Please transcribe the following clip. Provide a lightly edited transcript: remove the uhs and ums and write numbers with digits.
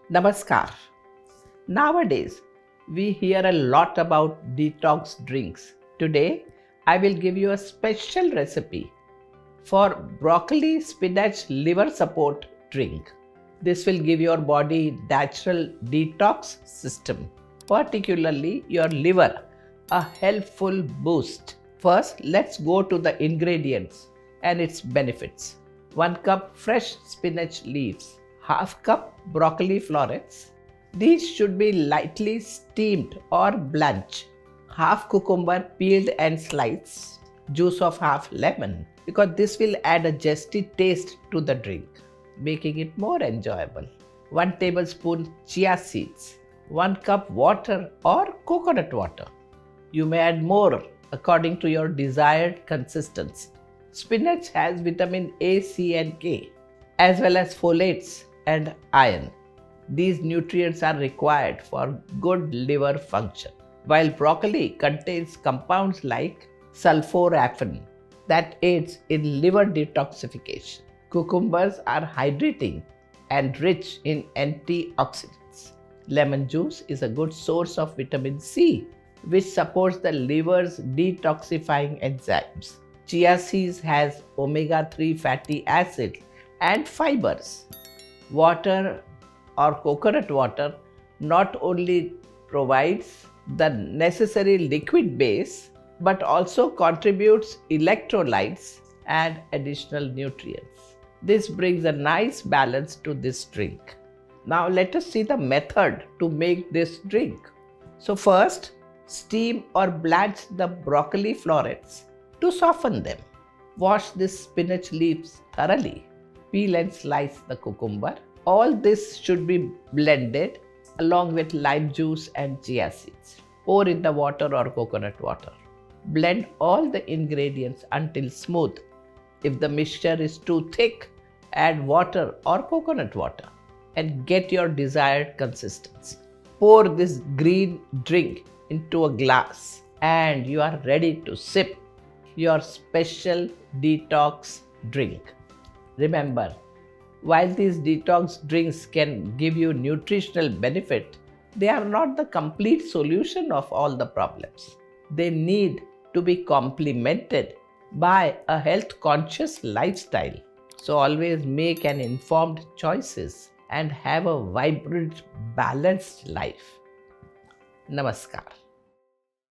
Namaskar. Nowadays, we hear a lot about detox drinks. Today, I will give you a special recipe for broccoli spinach liver support drink. This will give your body natural detox system, particularly your liver, a helpful boost. First, let's go to the ingredients and its benefits. 1 cup fresh spinach leaves, half cup broccoli florets. These should be lightly steamed or blanched. Half cucumber peeled and sliced, juice of half lemon, because this will add a zesty taste to the drink, making it more enjoyable. 1 tablespoon chia seeds, 1 cup water or coconut water. You may add more according to your desired consistency. Spinach has vitamin A, C and K, as well as folates and iron. These nutrients are required for good liver function, while broccoli contains compounds like sulforaphane that aids in liver detoxification. Cucumbers are hydrating and rich in antioxidants. Lemon juice is a good source of vitamin C, which supports the liver's detoxifying enzymes. Chia seeds has omega-3 fatty acid and fibers. Water or coconut water not only provides the necessary liquid base but also contributes electrolytes and additional nutrients. This brings a nice balance to this drink. Now let us see the method to make this drink. So first, steam or blanch the broccoli florets to soften them. Wash the spinach leaves thoroughly. Peel and slice the cucumber. All this should be blended along with lime juice and chia seeds. Pour in the water or coconut water. Blend all the ingredients until smooth. If the mixture is too thick, add water or coconut water and get your desired consistency. Pour this green drink into a glass and you are ready to sip your special detox drink. Remember, while these detox drinks can give you nutritional benefit, they are not the complete solution of all the problems. They need to be complemented by a health conscious lifestyle. So always make an informed choices and have a vibrant, balanced life. Namaskar.